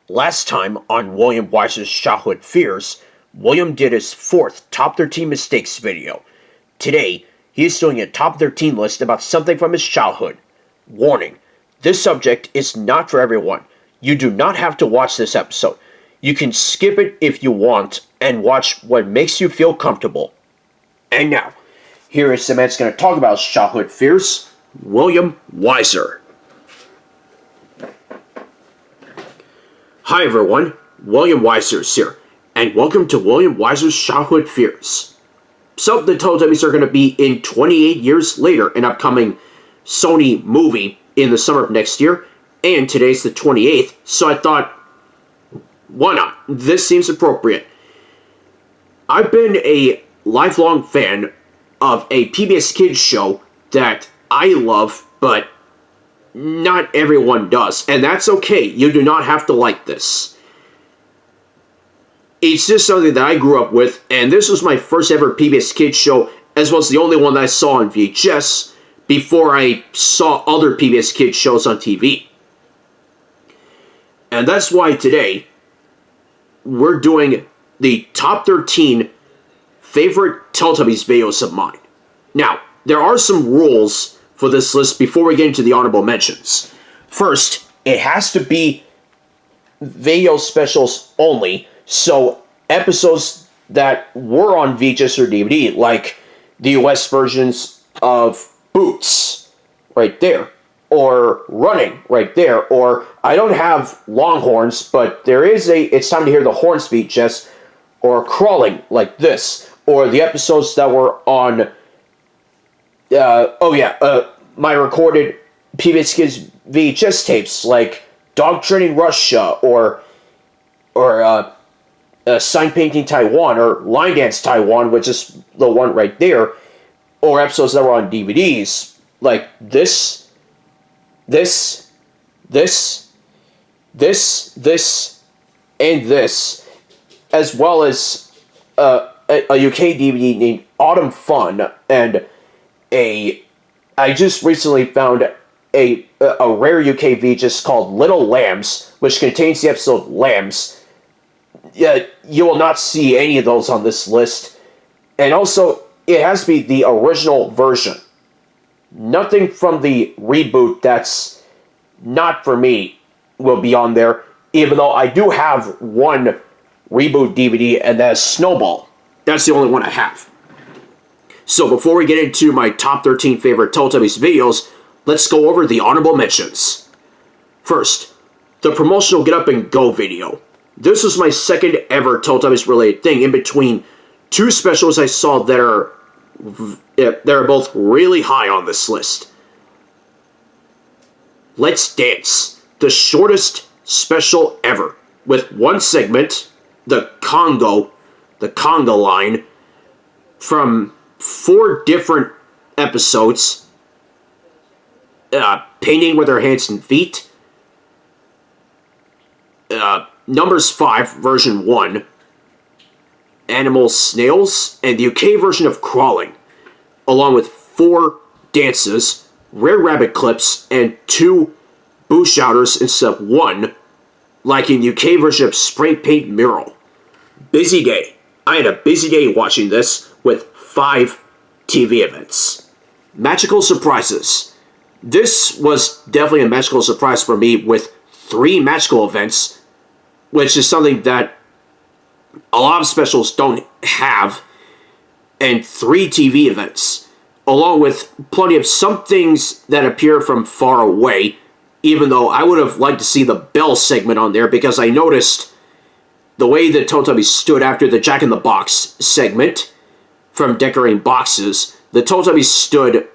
Last time on William Weyser's Childhood Fears, William did his fourth Top 13 Mistakes video. Today, he is doing a Top 13 list about something from his childhood. Warning, this subject is not for everyone. You do not have to watch this episode. You can skip it if you want and watch what makes you feel comfortable. And now, here is the man that's going to talk about his childhood fears, William Weyser. Hi everyone, William Weyser is here, and welcome to William Weyser's Childhood Fears. So, the Teletubbies are going to be in 28 years later, an upcoming Sony movie in the summer of next year, and today's the 28th, so I thought, why not? This seems appropriate. I've been a lifelong fan of a PBS Kids show that I love, but not everyone does, and that's okay. You do not have to like this. It's just something that I grew up with, and this was my first ever PBS Kids show, as well as the only one that I saw on VHS before I saw other PBS Kids shows on TV. And that's why today, we're doing the top 13 favorite Teletubbies videos of mine. Now, there are some rules for this list before we get into the honorable mentions. First, it has to be video specials only, so episodes that were on VHS or DVD, like the US versions of Boots, right there, or Running, right there, or I don't have Longhorns, but there is a It's Time to Hear the Horns VHS, or Crawling, like this, or the episodes that were on my recorded PBS Kids VHS tapes, like Dog Training Russia, or Sign Painting Taiwan, or Line Dance Taiwan, which is the one right there, or episodes that were on DVDs, like this, and this, as well as a UK DVD named Autumn Fun, and I just recently found a rare UK VHS called Little Lambs, which contains the episode Lambs. Yeah, you will not see any of those on this list. And also, it has to be the original version. Nothing from the reboot that's not for me will be on there, even though I do have one reboot DVD, and that's Snowball. That's the only one I have. So before we get into my top 13 favorite Teletubbies videos, let's go over the honorable mentions. First, the promotional Get Up and Go video. This was my second ever Teletubbies related thing, in between two specials I saw that are both really high on this list. Let's Dance, the shortest special ever, with one segment, the conga line, from 4 different episodes. Painting with Our Hands and Feet, Numbers 5, version 1, Animals, Snails, and the UK version of Crawling, along with 4 dances, Rare Rabbit clips, and 2 Boo Shouters instead of 1, like in UK version of Spray Paint Mural. Busy day. I had a busy day watching this, with 5 TV events. Magical surprises. This was definitely a magical surprise for me, with 3 magical events, which is something that a lot of specials don't have, and 3 TV events, along with plenty of some things that appear from far away, even though I would have liked to see the Bell segment on there, because I noticed the way the Teletubbies stood after the Jack in the Box segment from Decorating Boxes. The Teletubbies stood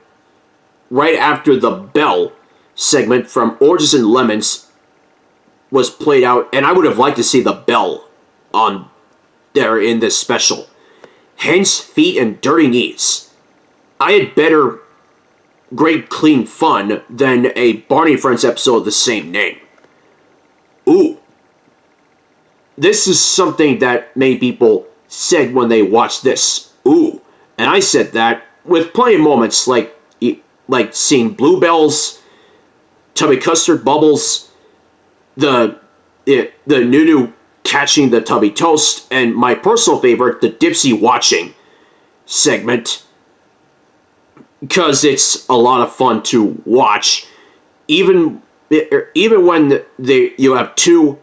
right after the Bell segment from Oranges and Lemons was played out, and I would have liked to see the Bell on there in this special. Hands, Feet, and Dirty Knees. I had better Great Clean Fun than a Barney Friends episode of the same name. Ooh. This is something that many people said when they watched this. Ooh. And I said that with plenty of moments, like seeing Bluebells, Tubby Custard Bubbles, the the Nunu catching the Tubby Toast, and my personal favorite, the Dipsy watching segment, because it's a lot of fun to watch. Even when you have two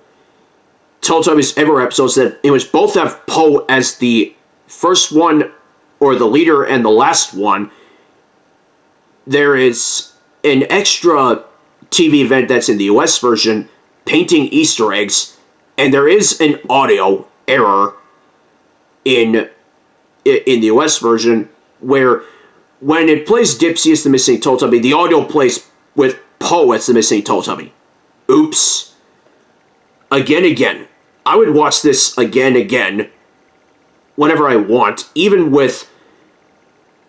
Teletubbies Ever episodes that in which both have Poe as the first one, or the leader, and the last one, there is an extra TV event that's in the US version, painting Easter eggs, and there is an audio error in the US version, where when it plays Dipsy as the missing Teletubby, the audio plays with Poe as the missing Teletubby. Oops. Again. I would watch this again, whenever I want, even with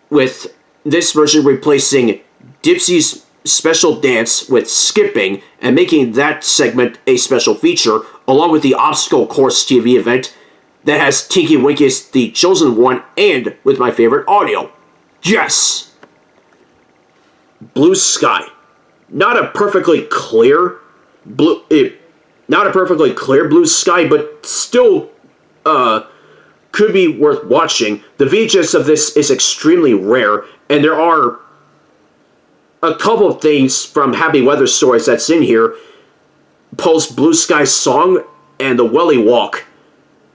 this version replacing Dipsy's special dance with skipping and making that segment a special feature, along with the Obstacle Course TV event that has Tinky Winky as the chosen one, and with my favorite audio. Yes! Blue Sky. Not a perfectly clear blue sky, but still could be worth watching. The VHS of this is extremely rare, and there are a couple of things from Happy Weather Stories that's in here. Poe's Blue Sky song and the Welly Walk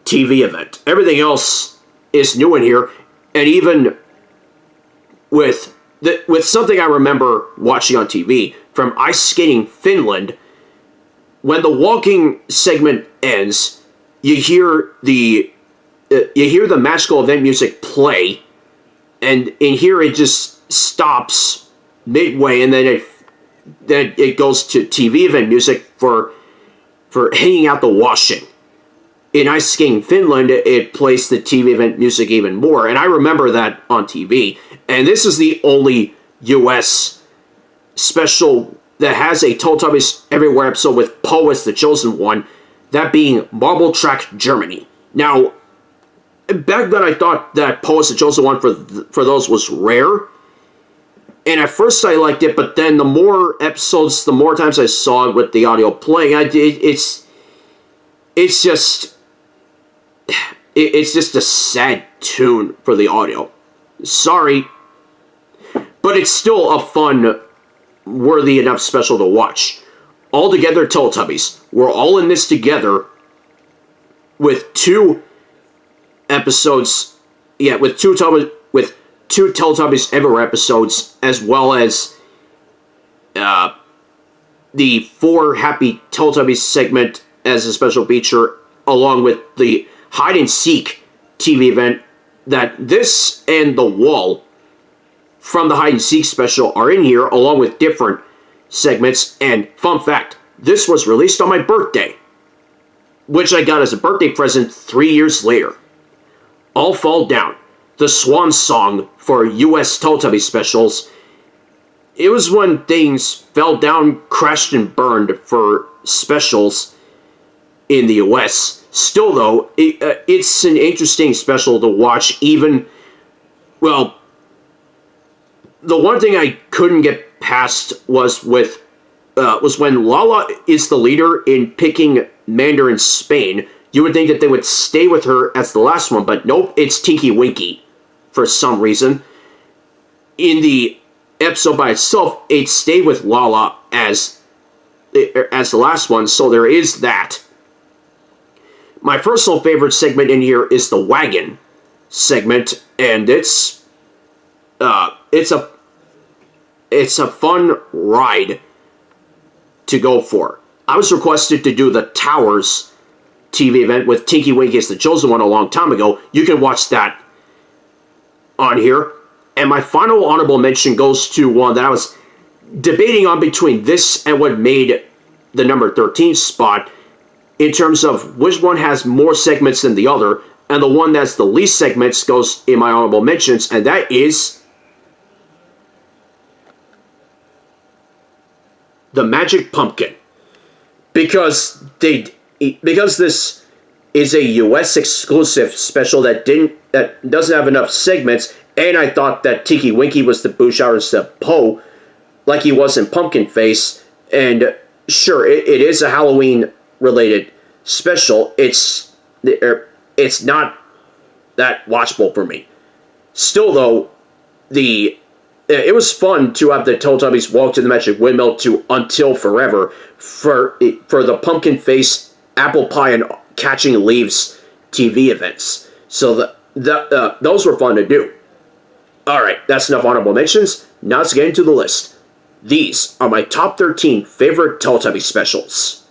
TV event. Everything else is new in here, and even with something I remember watching on TV from Ice Skating Finland, when the walking segment ends, you hear the magical event music play, and in here it just stops midway, and then it goes to TV event music for hanging out the washing. In Ice Skating Finland, it plays the TV event music even more, and I remember that on TV. And this is the only US special that has a Teletubbies Everywhere episode with Poe as the chosen one, that being Marble Track Germany. Now, back then I thought that Poe as the chosen one for those was rare, and at first I liked it, but then the more episodes, the more times I saw it with the audio playing, it's just a sad tune for the audio. Sorry, but it's still a fun, worthy enough special to watch. All Together Teletubbies. We're all in this together with two episodes, with two Teletubbies Ever episodes, as well as the 4 Happy Teletubbies segment as a special feature, along with the Hide and Seek TV event. That this and The Wall from the Hide and Seek special are in here, along with different segments. And fun fact, this was released on my birthday, which I got as a birthday present 3 years later. All Fall Down, the swan song for US Teletubbies specials. It was when things fell down, crashed, and burned for specials in the US. Still, though, it's an interesting special to watch, even, well, the one thing I couldn't get past was when Lala is the leader in picking Mandarin Spain. You would think that they would stay with her as the last one, but nope, it's Tinky Winky for some reason. In the episode by itself, it stayed with Lala as the last one, so there is that. My personal favorite segment in here is the wagon segment, and it's a fun ride to go for. I was requested to do the Towers TV event with Tinky Winky as the chosen one a long time ago. You can watch that on here. And my final honorable mention goes to one that I was debating on between this and what made the number 13 spot, in terms of which one has more segments than the other, and the one that's the least segments goes in my honorable mentions, and that is the Magic Pumpkin. Because this is a US exclusive special that doesn't have enough segments, and I thought that Tinky Winky was the Bouchard instead of Poe, like he was in Pumpkin Face. And sure, it is a Halloween related special, it's not that watchable for me. Still, though, it was fun to have the Teletubbies walk to the magic windmill to Until Forever for the pumpkin face, apple pie, and catching leaves TV events. So those were fun to do. Alright, that's enough honorable mentions. Now let's get into the list. These are my top 13 favorite Teletubbies specials.